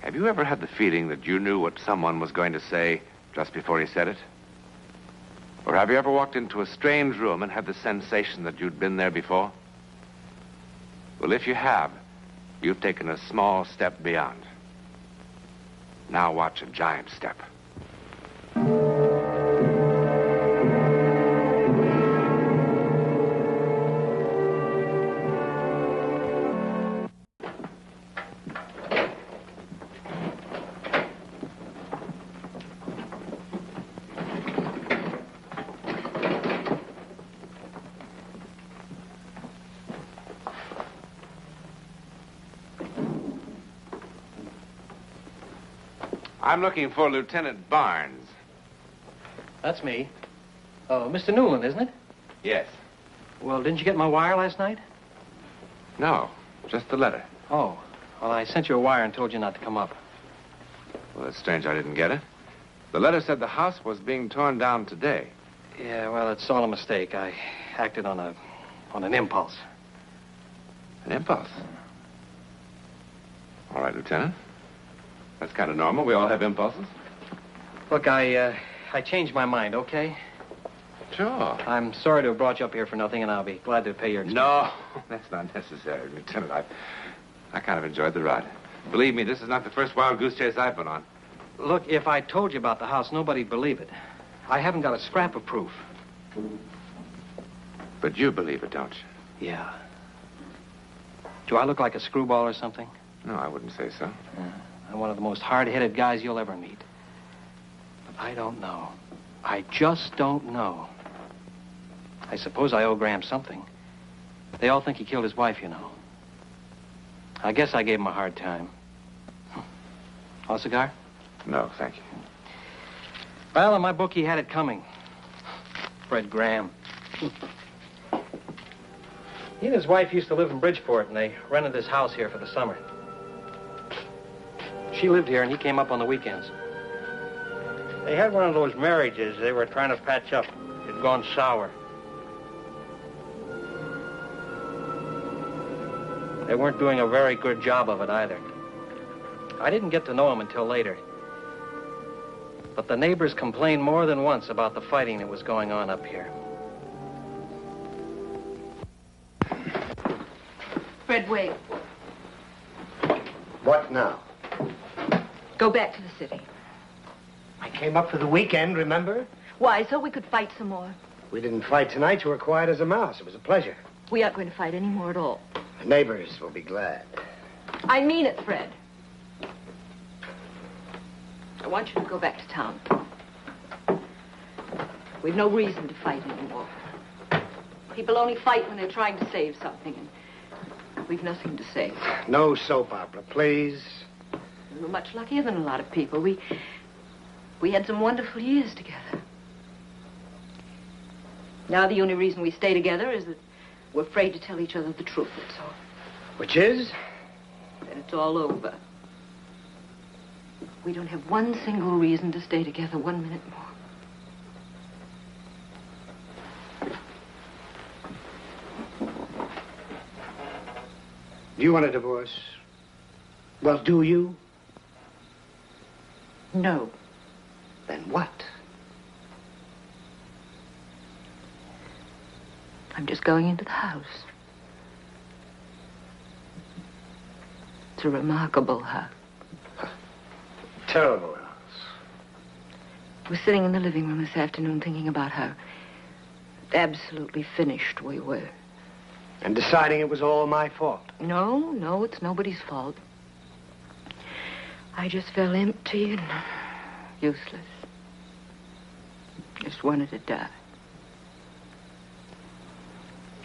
Have you ever had the feeling that you knew what someone was going to say just before he said it? Or have you ever walked into a strange room and had the sensation that you'd been there before? Well, if you have, you've taken a small step beyond. Now watch a giant step. I'm looking for Lieutenant Barnes. That's me. Oh, Mr. Newland, isn't it? Yes. Well, didn't you get my wire last night? No, just the letter. Oh, well, I sent you a wire and told you not to come up. Well, it's strange I didn't get it. The letter said the house was being torn down today. Yeah, well, it's all a mistake. I acted on an impulse. An impulse? All right, Lieutenant. That's kind of normal. We all have impulses. Look, I changed my mind, okay? Sure. I'm sorry to have brought you up here for nothing, and I'll be glad to pay your expenses. No, that's not necessary, Lieutenant. I kind of enjoyed the ride. Believe me, this is not the first wild goose chase I've been on. Look, if I told you about the house, nobody'd believe it. I haven't got a scrap of proof. But you believe it, don't you? Yeah. Do I look like a screwball or something? No, I wouldn't say so. I'm one of the most hard-headed guys you'll ever meet. But I don't know. I just don't know. I suppose I owe Graham something. They all think he killed his wife, you know. I guess I gave him a hard time. Want a cigar? No, thank you. Well, in my book, he had it coming. Fred Graham. He and his wife used to live in Bridgeport, and they rented this house here for the summer. She lived here, and he came up on the weekends. They had one of those marriages they were trying to patch up. It had gone sour. They weren't doing a very good job of it either. I didn't get to know him until later. But the neighbors complained more than once about the fighting that was going on up here. Fred, wait. What now? Go back to the city. I came up for the weekend, remember? Why, so we could fight some more. We didn't fight tonight. You were quiet as a mouse. It was a pleasure. We aren't going to fight any more at all. The neighbors will be glad. I mean it, Fred. I want you to go back to town. We've no reason to fight anymore. People only fight when they're trying to save something, and we've nothing to save. No soap opera, please. We were much luckier than a lot of people. We had some wonderful years together. Now the only reason we stay together is that we're afraid to tell each other the truth, that's all. Which is? That it's all over. We don't have one single reason to stay together 1 minute more. Do you want a divorce? Well, do you? No. Then what? I'm just going into the house. It's a remarkable house. Terrible house. I was sitting in the living room this afternoon thinking about how absolutely finished we were. And deciding it was all my fault. No, it's nobody's fault. I just felt empty and useless. Just wanted to die.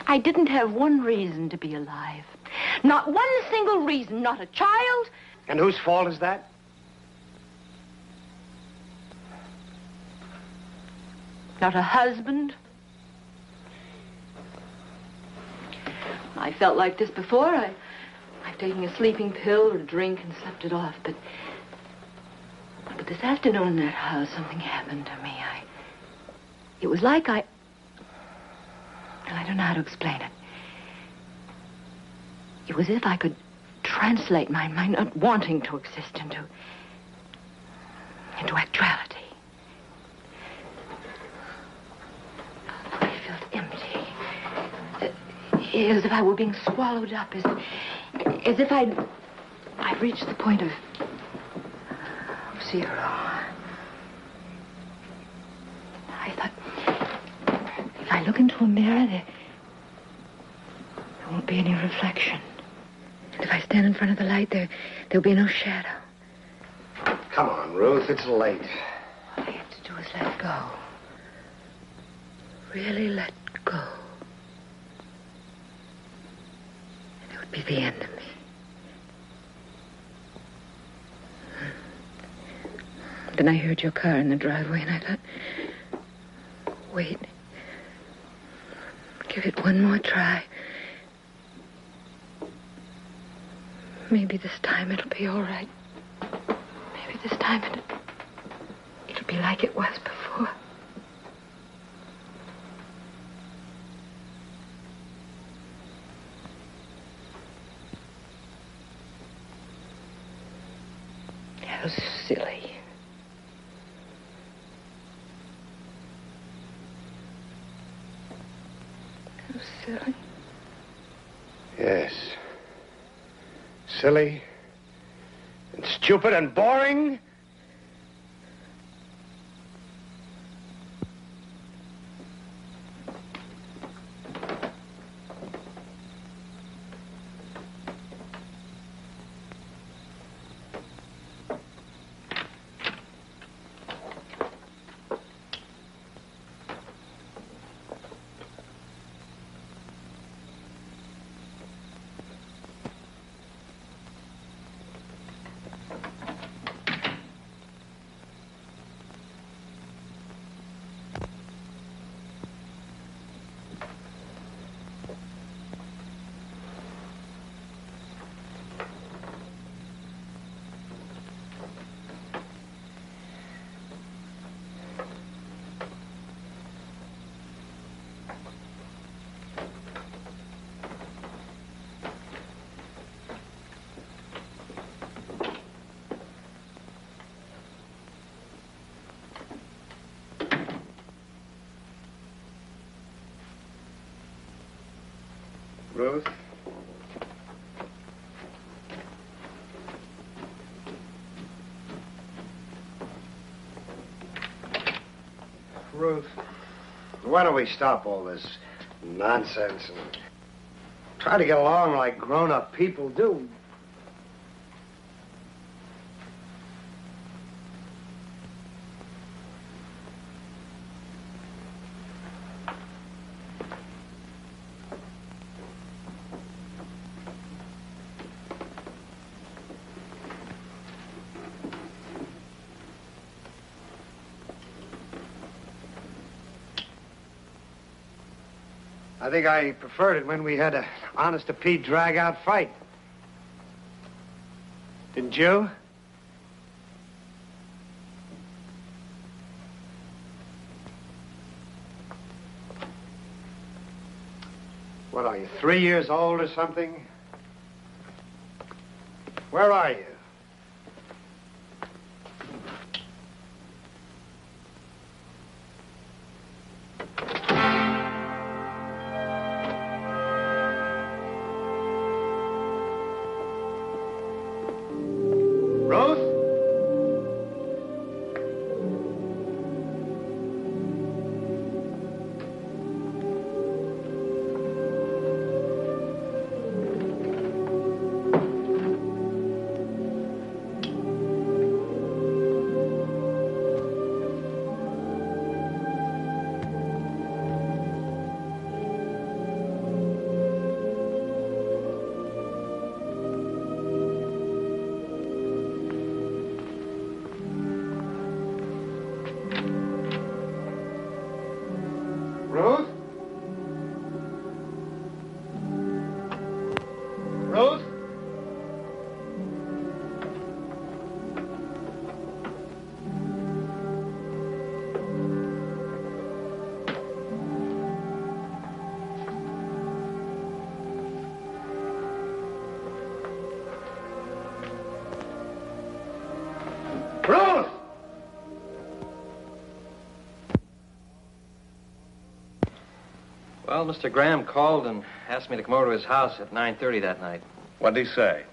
I didn't have one reason to be alive. Not one single reason, not a child. And whose fault is that? Not a husband. I felt like this before. I've taken a sleeping pill or a drink and slept it off, but this afternoon in that house, something happened to me. It was like I don't know how to explain it. It was as if I could translate my not wanting to exist into actuality. I felt empty. As if I were being swallowed up. As if I'd reached the point of zero. I thought, if I look into a mirror, there won't be any reflection. And if I stand in front of the light, there'll be no shadow. Come on, Ruth, it's late. All I have to do is let go. Really let go. And it would be the end of me. Then I heard your car in the driveway, and I thought, wait. Give it one more try. Maybe this time it'll be all right. Maybe this time it'll be like it was before. How silly. How silly. Yes. Silly and stupid and boring. Ruth? Ruth, why don't we stop all this nonsense and try to get along like grown-up people do? I think I preferred it when we had an honest-to-Pete drag-out fight. Didn't you? What are you, 3 years old or something? Where are you? Well, Mr. Graham called and asked me to come over to his house at 9:30 that night. What'd he say?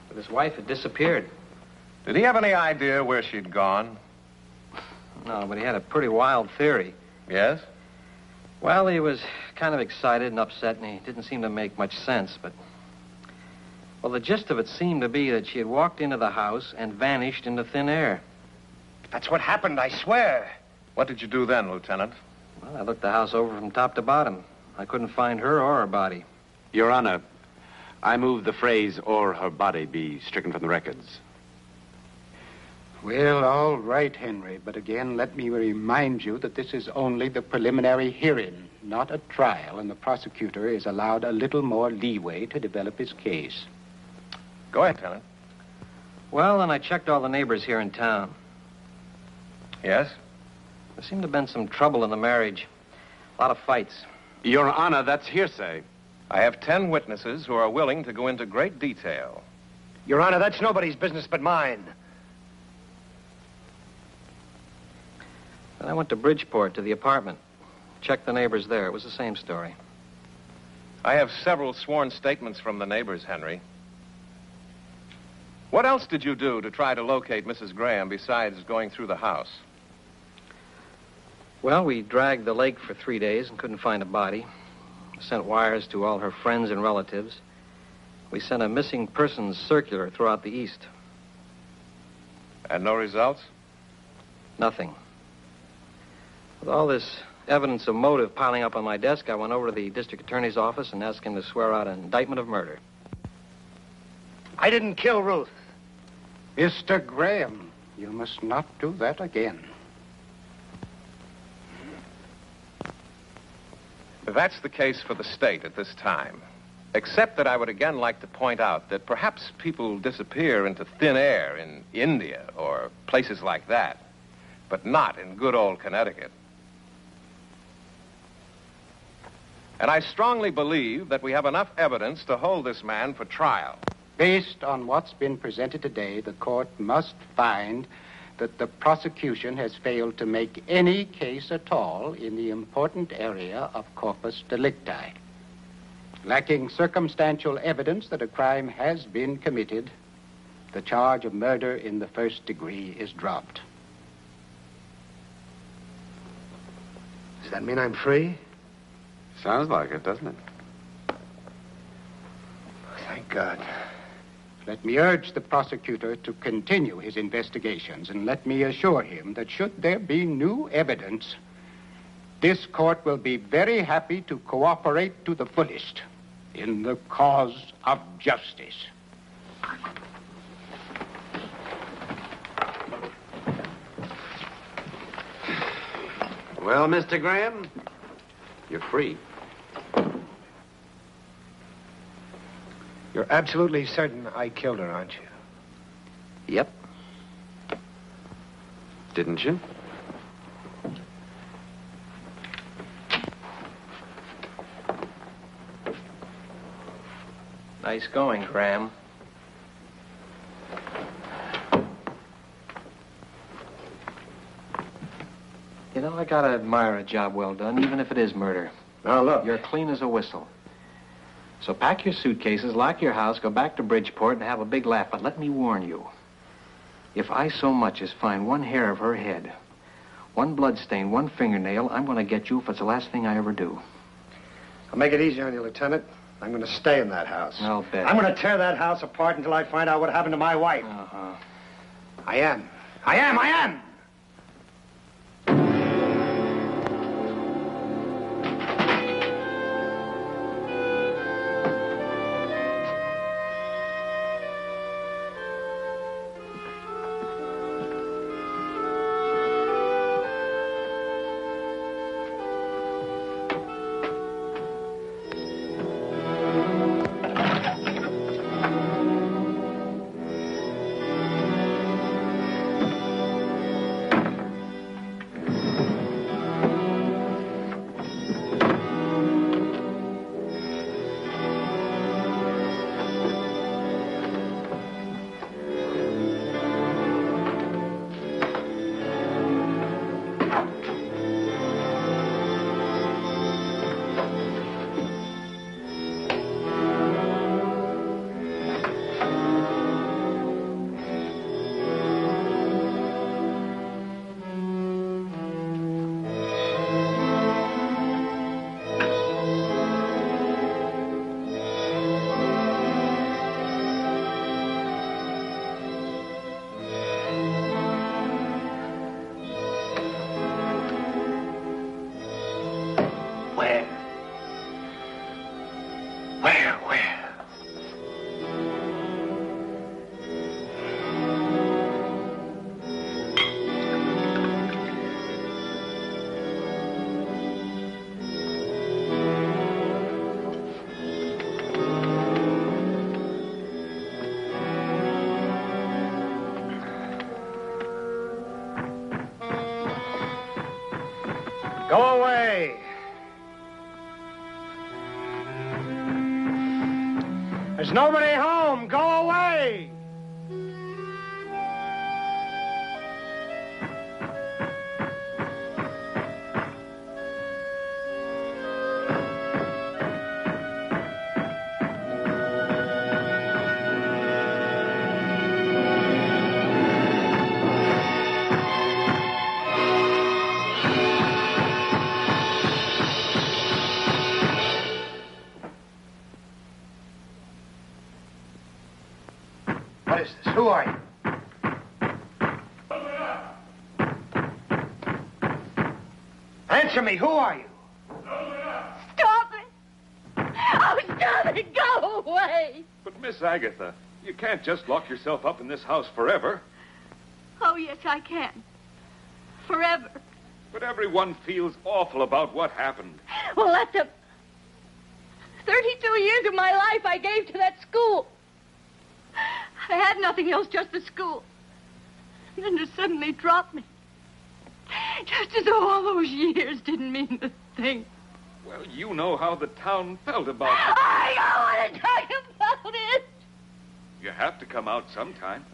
But his wife had disappeared. Did he have any idea where she'd gone? No, but he had a pretty wild theory. Yes? Well, he was kind of excited and upset, and he didn't seem to make much sense, but... Well, the gist of it seemed to be that she had walked into the house and vanished into thin air. That's what happened, I swear. What did you do then, Lieutenant? Well, I looked the house over from top to bottom. I couldn't find her or her body. Your Honor, I move the phrase, or her body, be stricken from the records. Well, all right, Henry. But again, let me remind you that this is only the preliminary hearing, not a trial, and the prosecutor is allowed a little more leeway to develop his case. Go ahead, Lieutenant. Well, then I checked all the neighbors here in town. Yes? There seemed to have been some trouble in the marriage. A lot of fights. Your Honor, that's hearsay. I have 10 witnesses who are willing to go into great detail. Your Honor, that's nobody's business but mine. Then I went to Bridgeport to the apartment. Checked the neighbors there. It was the same story. I have several sworn statements from the neighbors, Henry. What else did you do to try to locate Mrs. Graham besides going through the house? Well, we dragged the lake for 3 days and couldn't find a body. Sent wires to all her friends and relatives. We sent a missing persons circular throughout the East. And no results? Nothing. With all this evidence of motive piling up on my desk, I went over to the district attorney's office and asked him to swear out an indictment of murder. I didn't kill Ruth. Mr. Graham, you must not do that again. That's the case for the state at this time. Except that I would again like to point out that perhaps people disappear into thin air in India or places like that, but not in good old Connecticut. And I strongly believe that we have enough evidence to hold this man for trial. Based on what's been presented today, the court must find that the prosecution has failed to make any case at all in the important area of corpus delicti. Lacking circumstantial evidence that a crime has been committed, the charge of murder in the first degree is dropped. Does that mean I'm free? Sounds like it, doesn't it? Thank God. Let me urge the prosecutor to continue his investigations, and let me assure him that should there be new evidence, this court will be very happy to cooperate to the fullest in the cause of justice. Well, Mr. Graham, you're free. You're absolutely certain I killed her, aren't you? Yep. Didn't you? Nice going, Graham. You know, I gotta admire a job well done, even if it is murder. Now, look. You're clean as a whistle. So pack your suitcases, lock your house, go back to Bridgeport, and have a big laugh. But let me warn you. If I so much as find one hair of her head, one blood stain, one fingernail, I'm going to get you if it's the last thing I ever do. I'll make it easy on you, Lieutenant. I'm going to stay in that house. I'll bet. I'm going to tear that house apart until I find out what happened to my wife. Uh-huh. I am! Go away. There's nobody home. Go away. What is this? Who are you? Answer me. Who are you? Stop it! Oh, stop it! Go away! But, Miss Agatha, you can't just lock yourself up in this house forever. Oh, yes, I can. Forever. But everyone feels awful about what happened. Well, that's 32 years of my life I gave to that school. I had nothing else, just the school. And then to suddenly drop me. Just as though all those years didn't mean a thing. Well, you know how the town felt about it. I don't want to talk about it. You have to come out sometime.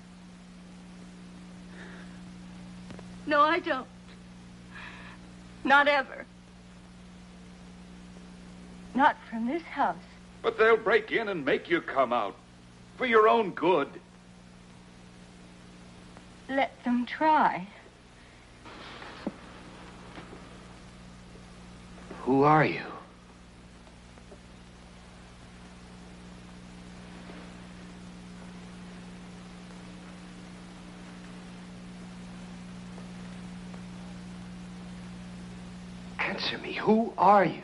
No, I don't. Not ever. Not from this house. But they'll break in and make you come out. For your own good. Let them try. Who are you? Answer me. Who are you?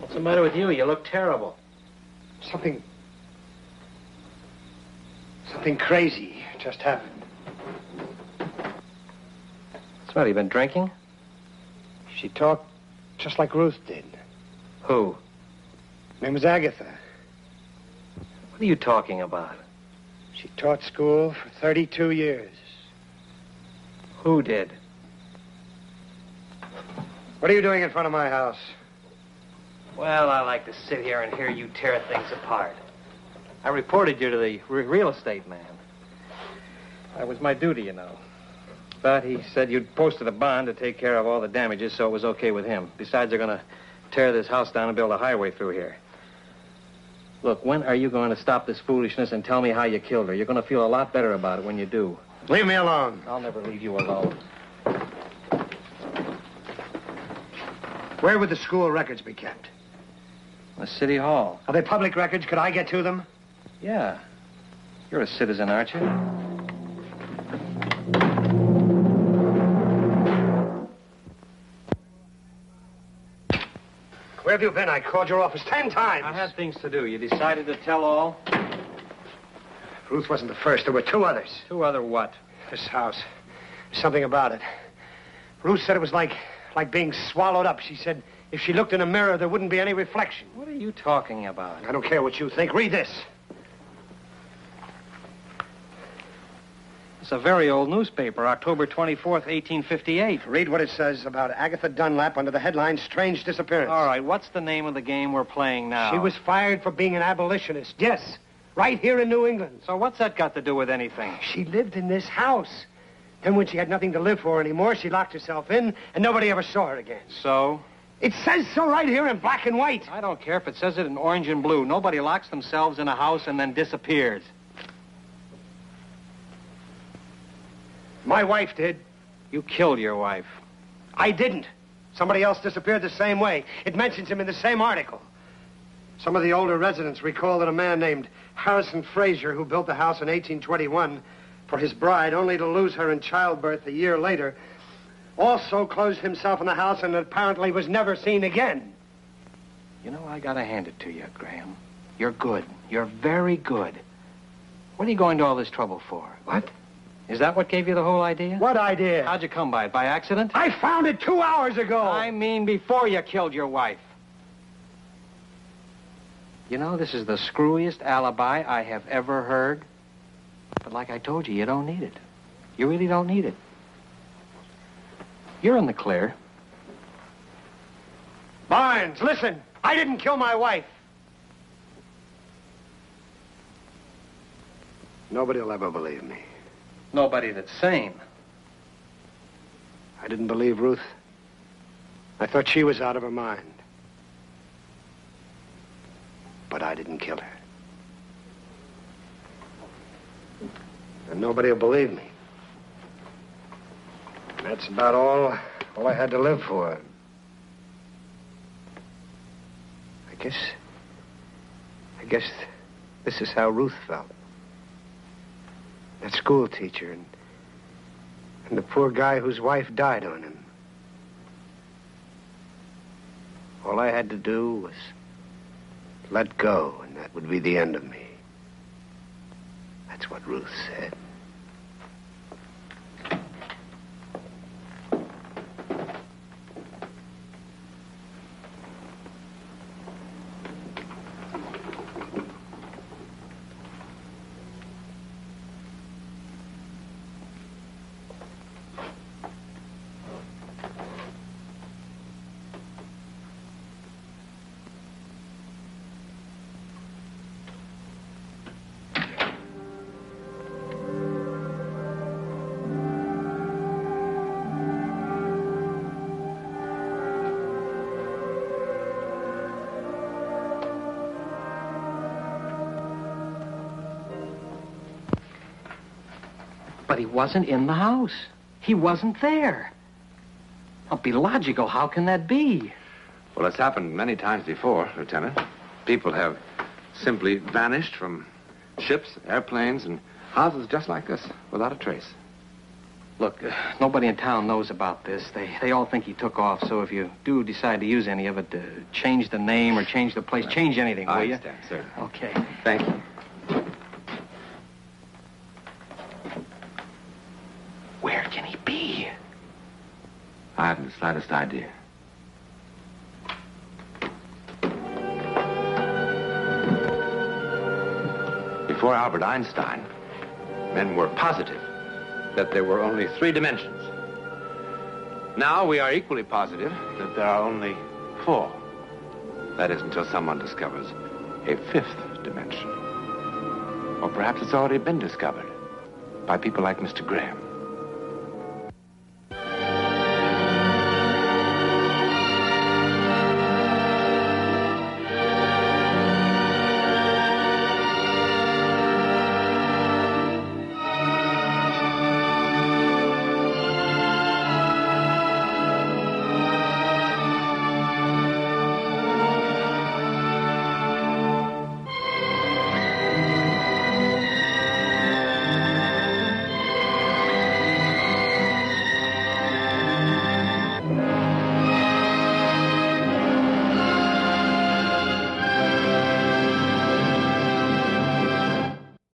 What's the matter with you? You look terrible. Something crazy just happened. What's the matter? You been drinking? She talked just like Ruth did. Who? Her name was Agatha. What are you talking about? She taught school for 32 years. Who did? What are you doing in front of my house? Well, I like to sit here and hear you tear things apart. I reported you to the real estate man. That was my duty, you know. But he said you'd posted a bond to take care of all the damages, so it was okay with him. Besides, they're going to tear this house down and build a highway through here. Look, when are you going to stop this foolishness and tell me how you killed her? You're going to feel a lot better about it when you do. Leave me alone. I'll never leave you alone. Where would the school records be kept? The city hall. Are they public records? Could I get to them? Yeah. You're a citizen, aren't you? Where have you been? I called your office 10 times. I had things to do. You decided to tell all? Ruth wasn't the first. There were 2 others. 2 other what? This house. Something about it. Ruth said it was like being swallowed up. She said if she looked in a mirror, there wouldn't be any reflection. What are you talking about? I don't care what you think. Read this. It's a very old newspaper, October 24th, 1858. Read what it says about Agatha Dunlap under the headline, Strange Disappearance. All right, what's the name of the game we're playing now? She was fired for being an abolitionist. Yes, right here in New England. So what's that got to do with anything? She lived in this house. Then when she had nothing to live for anymore, she locked herself in, and nobody ever saw her again. So? It says so right here in black and white. I don't care if it says it in orange and blue. Nobody locks themselves in a house and then disappears. My wife did. You killed your wife. I didn't. Somebody else disappeared the same way. It mentions him in the same article. Some of the older residents recall that a man named Harrison Frazier, who built the house in 1821 for his bride, only to lose her in childbirth a year later, also closed himself in the house and apparently was never seen again. You know, I gotta hand it to you, Graham. You're good. You're very good. What are you going to all this trouble for? What? Is that what gave you the whole idea? What idea? How'd you come by it? By accident? I found it 2 hours ago. I mean before you killed your wife. You know, this is the screwiest alibi I have ever heard. But like I told you, you don't need it. You really don't need it. You're in the clear. Barnes, listen. I didn't kill my wife. Nobody will ever believe me. Nobody that's sane. I didn't believe Ruth. I thought she was out of her mind. But I didn't kill her. And nobody will believe me. That's about all I had to live for. I guess this is how Ruth felt. That school teacher and the poor guy whose wife died on him. All I had to do was let go, and that would be the end of me. That's what Ruth said. But he wasn't in the house. He wasn't there. Don't be logical. How can that be? Well, it's happened many times before, Lieutenant. People have simply vanished from ships, airplanes, and houses just like this, without a trace. Look, nobody in town knows about this. They all think he took off, so if you do decide to use any of it, change the name or change the place, change anything, will you? I understand, sir. Okay. Thank you. Where can he be? I haven't the slightest idea. Before Albert Einstein, men were positive that there were only 3 dimensions. Now we are equally positive that there are only 4. That is until someone discovers a 5th dimension. Or perhaps it's already been discovered by people like Mr. Graham.